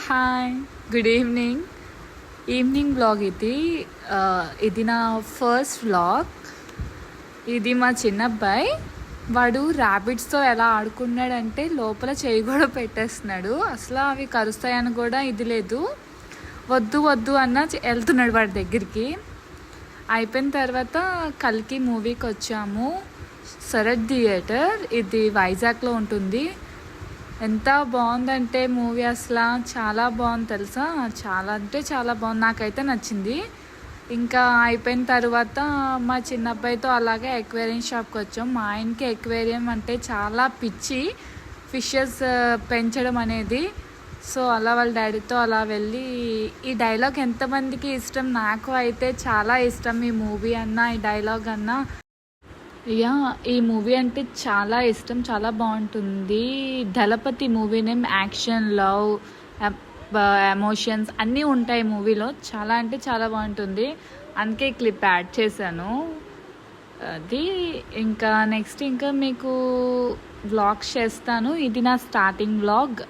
Hi, good evening. Evening vlog ఇది. ఇది నా ఫస్ట్ వ్లాగ్. ఇది మా చిన్నబ్బాయి. వాడు ర్యాబిట్స్తో ఎలా ఆడుకున్నాడంటే లోపల చేయి కూడా పెట్టేస్తున్నాడు. అసలు అవి కరుస్తాయని కూడా ఇది లేదు. వద్దు వద్దు అన్న వెళ్తున్నాడు వాడి దగ్గరికి. అయిపోయిన తర్వాత కల్కి మూవీకి వచ్చాము. శరత్ థియేటర్, ఇది వైజాగ్లో ఉంటుంది. ఎంత బాగుందంటే మూవీ అసలు చాలా బాగుంది తెలుసా. చాలా అంటే చాలా బాగుంది, నాకైతే నచ్చింది. ఇంకా అయిపోయిన తర్వాత మా చిన్న అబ్బాయితో అలాగే ఎక్వేరియం షాప్కి వచ్చాం. మా ఆయనకి ఎక్వేరియం అంటే చాలా పిచ్చి, ఫిషెస్ పెంచడం అనేది. సో అలా వాళ్ళ డాడీతో అలా వెళ్ళి, ఈ డైలాగ్ ఎంతమందికి ఇష్టం, నాకు అయితే చాలా ఇష్టం. ఈ మూవీ అన్నా ఈ డైలాగ్ అన్నా ఈ మూవీ అంటే చాలా ఇష్టం, చాలా బాగుంటుంది. Thalapathy movie name. Action, love, emotions అన్నీ ఉంటాయి మూవీలో. చాలా అంటే చాలా బాగుంటుంది. అందుకే క్లిప్ యాడ్ చేశాను. అది ఇంకా నెక్స్ట్ ఇంకా మీకు వ్లాగ్స్ చేస్తాను. ఇది నా స్టార్టింగ్ వ్లాగ్.